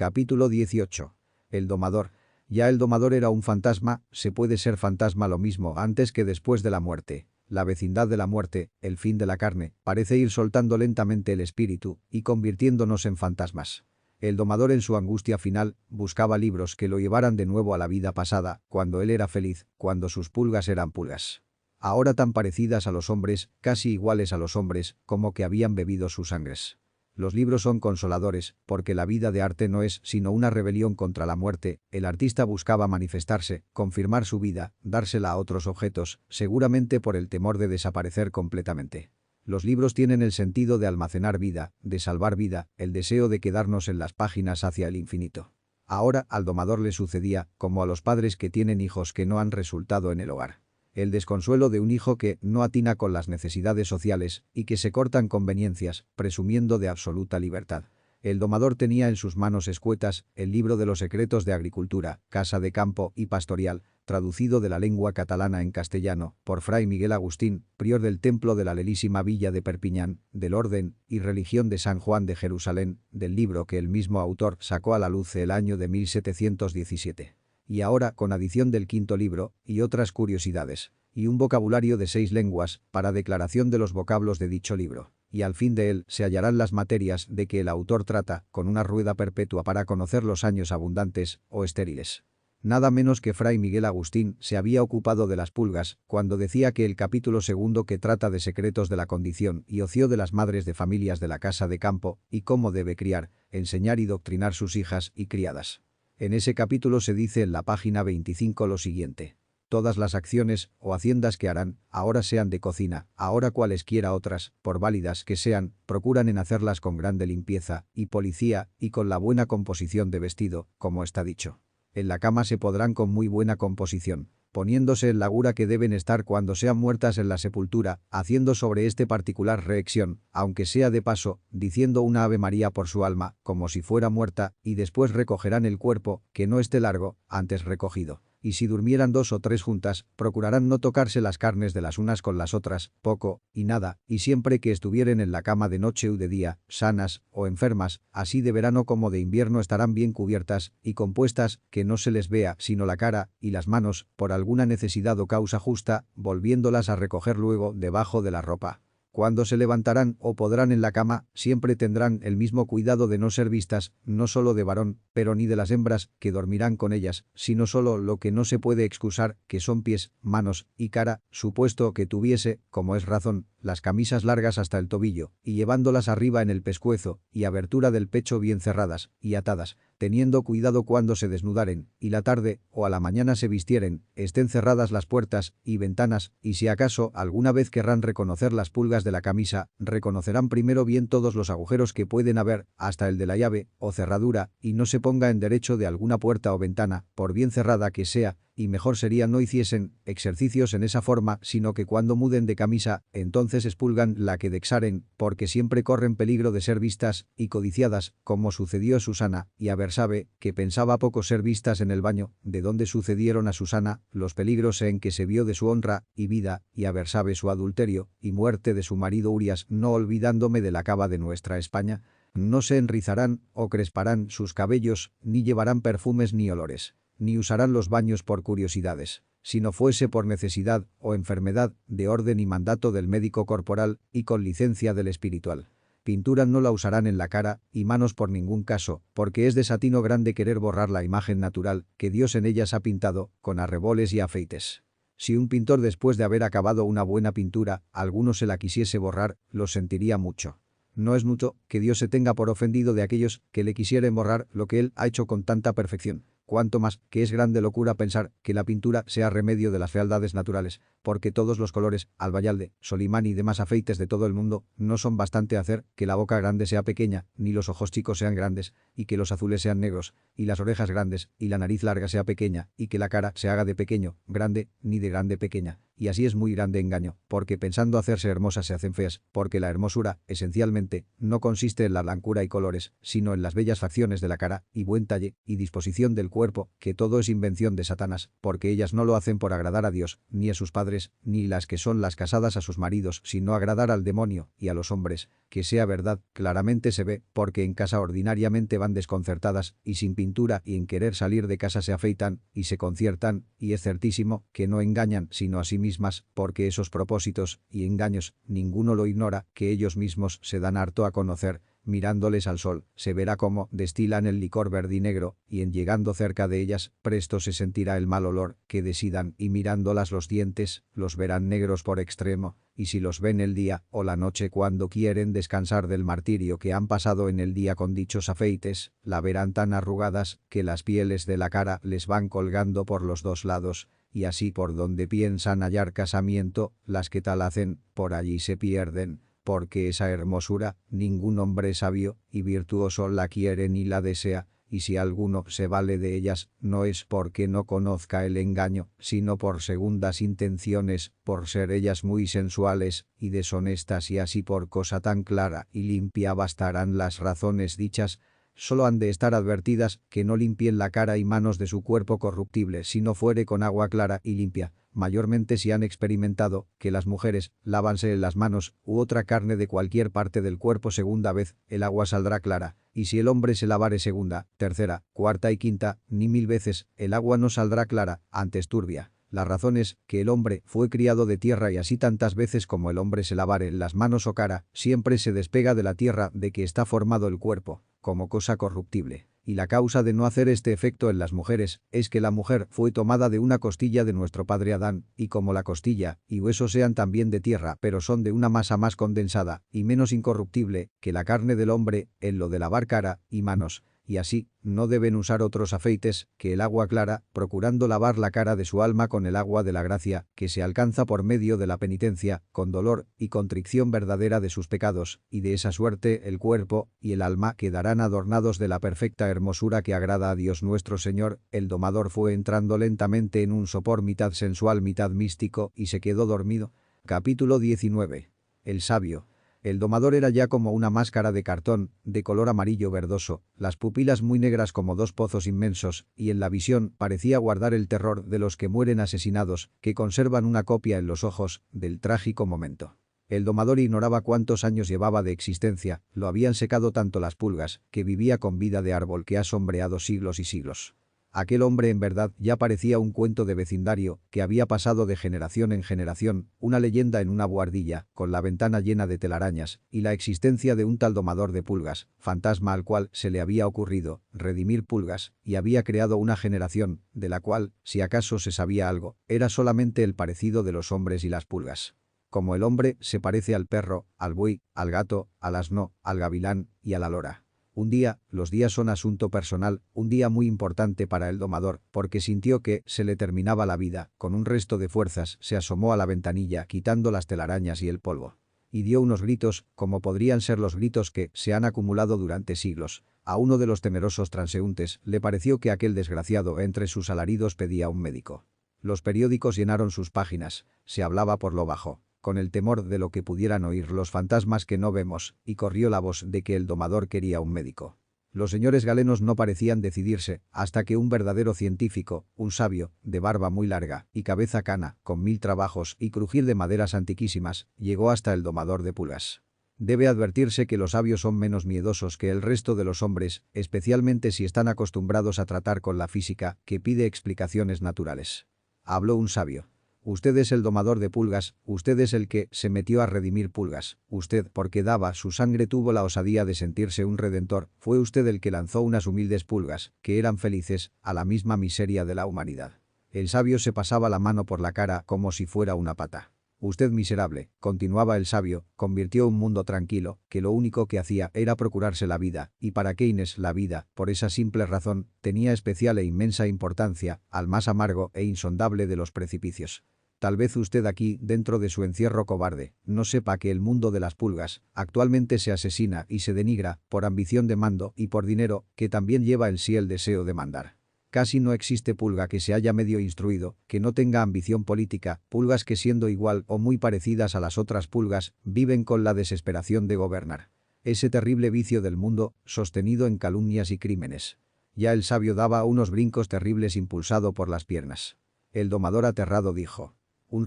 Capítulo 18. El domador. Ya el domador era un fantasma, se puede ser fantasma lo mismo antes que después de la muerte. La vecindad de la muerte, el fin de la carne, parece ir soltando lentamente el espíritu y convirtiéndonos en fantasmas. El domador en su angustia final buscaba libros que lo llevaran de nuevo a la vida pasada, cuando él era feliz, cuando sus pulgas eran pulgas. Ahora tan parecidas a los hombres, casi iguales a los hombres, como que habían bebido sus sangres. Los libros son consoladores, porque la vida de arte no es sino una rebelión contra la muerte. El artista buscaba manifestarse, confirmar su vida, dársela a otros objetos, seguramente por el temor de desaparecer completamente. Los libros tienen el sentido de almacenar vida, de salvar vida, el deseo de quedarnos en las páginas hacia el infinito. Ahora al domador le sucedía, como a los padres que tienen hijos que no han resultado en el hogar. El desconsuelo de un hijo que no atina con las necesidades sociales y que se cortan conveniencias, presumiendo de absoluta libertad. El domador tenía en sus manos escuetas el libro de los secretos de agricultura, casa de campo y pastorial, traducido de la lengua catalana en castellano, por Fray Miguel Agustín, prior del templo de la lelísima villa de Perpiñán, del orden y religión de San Juan de Jerusalén, del libro que el mismo autor sacó a la luz el año de 1717. Y ahora con adición del quinto libro, y otras curiosidades, y un vocabulario de 6 lenguas, para declaración de los vocablos de dicho libro. Y al fin de él se hallarán las materias de que el autor trata, con una rueda perpetua para conocer los años abundantes o estériles. Nada menos que Fray Miguel Agustín se había ocupado de las pulgas, cuando decía que el capítulo segundo que trata de secretos de la condición y ocio de las madres de familias de la casa de campo, y cómo debe criar, enseñar y doctrinar sus hijas y criadas. En ese capítulo se dice en la página 25 lo siguiente. Todas las acciones o haciendas que harán, ahora sean de cocina, ahora cualesquiera otras, por válidas que sean, procuran en hacerlas con grande limpieza y policía y con la buena composición de vestido, como está dicho. En la cama se podrán con muy buena composición, poniéndose en la gura que deben estar cuando sean muertas en la sepultura, haciendo sobre este particular reacción, aunque sea de paso, diciendo una Ave María por su alma, como si fuera muerta, y después recogerán el cuerpo, que no esté largo, antes recogido. Y si durmieran 2 o 3 juntas, procurarán no tocarse las carnes de las unas con las otras, poco y nada, y siempre que estuvieren en la cama de noche u de día, sanas o enfermas, así de verano como de invierno estarán bien cubiertas y compuestas, que no se les vea sino la cara y las manos, por alguna necesidad o causa justa, volviéndolas a recoger luego debajo de la ropa. Cuando se levantarán o podrán en la cama, siempre tendrán el mismo cuidado de no ser vistas, no solo de varón, pero ni de las hembras, que dormirán con ellas, sino solo lo que no se puede excusar, que son pies, manos y cara, supuesto que tuviese, como es razón, las camisas largas hasta el tobillo, y llevándolas arriba en el pescuezo, y abertura del pecho bien cerradas, y atadas, teniendo cuidado cuando se desnudaren, y la tarde, o a la mañana se vistieren, estén cerradas las puertas y ventanas, y si acaso alguna vez querrán reconocer las pulgas de la camisa, reconocerán primero bien todos los agujeros que pueden haber, hasta el de la llave, o cerradura, y no se ponga en derecho de alguna puerta o ventana, por bien cerrada que sea, y mejor sería no hiciesen ejercicios en esa forma, sino que cuando muden de camisa, entonces expulgan la que dexaren, porque siempre corren peligro de ser vistas y codiciadas, como sucedió a Susana, y a Bersabe, que pensaba poco ser vistas en el baño, de donde sucedieron a Susana los peligros en que se vio de su honra y vida, y a Bersabe su adulterio y muerte de su marido Urias, no olvidándome de la cava de nuestra España. No se enrizarán o cresparán sus cabellos, ni llevarán perfumes ni olores, ni usarán los baños por curiosidades, si no fuese por necesidad o enfermedad, de orden y mandato del médico corporal y con licencia del espiritual. Pintura no la usarán en la cara y manos por ningún caso, porque es desatino grande querer borrar la imagen natural que Dios en ellas ha pintado, con arreboles y afeites. Si un pintor después de haber acabado una buena pintura, alguno se la quisiese borrar, lo sentiría mucho. No es mucho que Dios se tenga por ofendido de aquellos que le quisieren borrar lo que él ha hecho con tanta perfección. Cuanto más que es grande locura pensar que la pintura sea remedio de las fealdades naturales, porque todos los colores, albayalde, solimán y demás afeites de todo el mundo, no son bastante a hacer que la boca grande sea pequeña, ni los ojos chicos sean grandes, y que los azules sean negros, y las orejas grandes, y la nariz larga sea pequeña, y que la cara se haga de pequeño, grande, ni de grande pequeña. Y así es muy grande engaño, porque pensando hacerse hermosas se hacen feas, porque la hermosura, esencialmente, no consiste en la blancura y colores, sino en las bellas facciones de la cara, y buen talle, y disposición del cuerpo, que todo es invención de Satanás, porque ellas no lo hacen por agradar a Dios, ni a sus padres, padres, ni las que son las casadas a sus maridos, sino agradar al demonio y a los hombres. Que sea verdad, claramente se ve, porque en casa ordinariamente van desconcertadas y sin pintura y en querer salir de casa se afeitan y se conciertan, y es certísimo que no engañan sino a sí mismas, porque esos propósitos y engaños ninguno lo ignora, que ellos mismos se dan harto a conocer. Mirándoles al sol, se verá cómo destilan el licor verdinegro, y en llegando cerca de ellas, presto se sentirá el mal olor que desidan, y mirándolas los dientes, los verán negros por extremo, y si los ven el día o la noche cuando quieren descansar del martirio que han pasado en el día con dichos afeites, la verán tan arrugadas que las pieles de la cara les van colgando por los dos lados, y así por donde piensan hallar casamiento, las que tal hacen, por allí se pierden. Porque esa hermosura, ningún hombre sabio y virtuoso la quiere ni la desea, y si alguno se vale de ellas, no es porque no conozca el engaño, sino por segundas intenciones, por ser ellas muy sensuales y deshonestas y así por cosa tan clara y limpia bastarán las razones dichas. Solo han de estar advertidas que no limpien la cara y manos de su cuerpo corruptible si no fuere con agua clara y limpia. Mayormente si han experimentado que las mujeres lávanse las manos u otra carne de cualquier parte del cuerpo segunda vez, el agua saldrá clara, y si el hombre se lavare segunda, tercera, cuarta y quinta, ni 1000 veces, el agua no saldrá clara, antes turbia. La razón es que el hombre fue criado de tierra y así tantas veces como el hombre se lavare las manos o cara, siempre se despega de la tierra de que está formado el cuerpo, como cosa corruptible. Y la causa de no hacer este efecto en las mujeres es que la mujer fue tomada de una costilla de nuestro padre Adán, y como la costilla y huesos sean también de tierra pero son de una masa más condensada y menos incorruptible que la carne del hombre en lo de lavar cara y manos, y así no deben usar otros afeites que el agua clara, procurando lavar la cara de su alma con el agua de la gracia, que se alcanza por medio de la penitencia, con dolor y contrición verdadera de sus pecados, y de esa suerte el cuerpo y el alma quedarán adornados de la perfecta hermosura que agrada a Dios nuestro Señor. El domador fue entrando lentamente en un sopor mitad sensual mitad místico y se quedó dormido. Capítulo 19. El sabio. El domador era ya como una máscara de cartón, de color amarillo verdoso, las pupilas muy negras como dos pozos inmensos, y en la visión parecía guardar el terror de los que mueren asesinados, que conservan una copia en los ojos del trágico momento. El domador ignoraba cuántos años llevaba de existencia, lo habían secado tanto las pulgas, que vivía con vida de árbol que ha sombreado siglos y siglos. Aquel hombre en verdad ya parecía un cuento de vecindario que había pasado de generación en generación, una leyenda en una buhardilla, con la ventana llena de telarañas, y la existencia de un tal domador de pulgas, fantasma al cual se le había ocurrido redimir pulgas, y había creado una generación, de la cual, si acaso se sabía algo, era solamente el parecido de los hombres y las pulgas. Como el hombre se parece al perro, al buey, al gato, al asno, al gavilán y a la lora. Un día, los días son asunto personal, un día muy importante para el domador, porque sintió que se le terminaba la vida, con un resto de fuerzas se asomó a la ventanilla quitando las telarañas y el polvo. Y dio unos gritos, como podrían ser los gritos que se han acumulado durante siglos. A uno de los temerosos transeúntes le pareció que aquel desgraciado entre sus alaridos pedía un médico. Los periódicos llenaron sus páginas, se hablaba por lo bajo, con el temor de lo que pudieran oír los fantasmas que no vemos, y corrió la voz de que el domador quería un médico. Los señores galenos no parecían decidirse, hasta que un verdadero científico, un sabio, de barba muy larga y cabeza cana, con 1000 trabajos y crujir de maderas antiquísimas, llegó hasta el domador de pulgas. Debe advertirse que los sabios son menos miedosos que el resto de los hombres, especialmente si están acostumbrados a tratar con la física, que pide explicaciones naturales. Habló un sabio. Usted es el domador de pulgas, usted es el que se metió a redimir pulgas, usted, porque daba su sangre tuvo la osadía de sentirse un redentor, fue usted el que lanzó unas humildes pulgas, que eran felices, a la misma miseria de la humanidad. El sabio se pasaba la mano por la cara como si fuera una pata. Usted miserable, continuaba el sabio, convirtió un mundo tranquilo, que lo único que hacía era procurarse la vida, y para Keynes la vida, por esa simple razón, tenía especial e inmensa importancia, al más amargo e insondable de los precipicios. Tal vez usted aquí, dentro de su encierro cobarde, no sepa que el mundo de las pulgas actualmente se asesina y se denigra por ambición de mando y por dinero, que también lleva en sí el deseo de mandar. Casi no existe pulga que se haya medio instruido, que no tenga ambición política, pulgas que siendo igual o muy parecidas a las otras pulgas, viven con la desesperación de gobernar. Ese terrible vicio del mundo, sostenido en calumnias y crímenes. Ya el sabio daba unos brincos terribles impulsado por las piernas. El domador aterrado dijo: un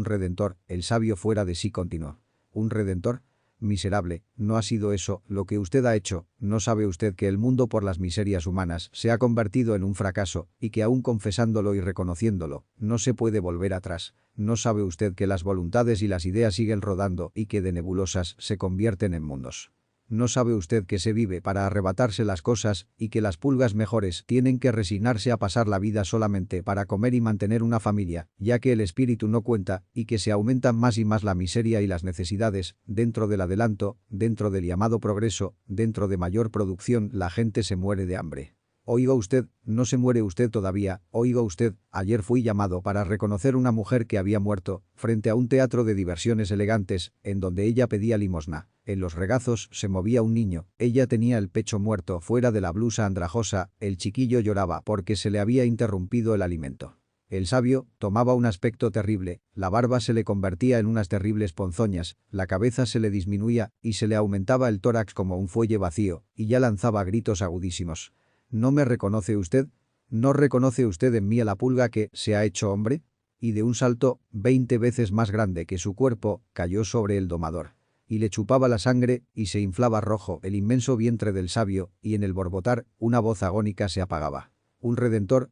redentor, el sabio fuera de sí continuó. ¿Un redentor? Miserable, no ha sido eso lo que usted ha hecho, ¿no sabe usted que el mundo por las miserias humanas se ha convertido en un fracaso y que aún confesándolo y reconociéndolo, no se puede volver atrás? ¿No sabe usted que las voluntades y las ideas siguen rodando y que de nebulosas se convierten en mundos? ¿No sabe usted que se vive para arrebatarse las cosas y que las pulgas mejores tienen que resignarse a pasar la vida solamente para comer y mantener una familia, ya que el espíritu no cuenta y que se aumentan más y más la miseria y las necesidades, dentro del adelanto, dentro del llamado progreso, dentro de mayor producción la gente se muere de hambre? Oiga usted, no se muere usted todavía, oiga usted, ayer fui llamado para reconocer una mujer que había muerto, frente a un teatro de diversiones elegantes, en donde ella pedía limosna. En los regazos se movía un niño, ella tenía el pecho muerto fuera de la blusa andrajosa, el chiquillo lloraba porque se le había interrumpido el alimento. El sabio tomaba un aspecto terrible, la barba se le convertía en unas terribles ponzoñas, la cabeza se le disminuía y se le aumentaba el tórax como un fuelle vacío, y ya lanzaba gritos agudísimos. ¿No me reconoce usted? ¿No reconoce usted en mí a la pulga que se ha hecho hombre? Y de un salto, 20 veces más grande que su cuerpo, cayó sobre el domador. Y le chupaba la sangre y se inflaba rojo el inmenso vientre del sabio y en el borbotar una voz agónica se apagaba. Un redentor,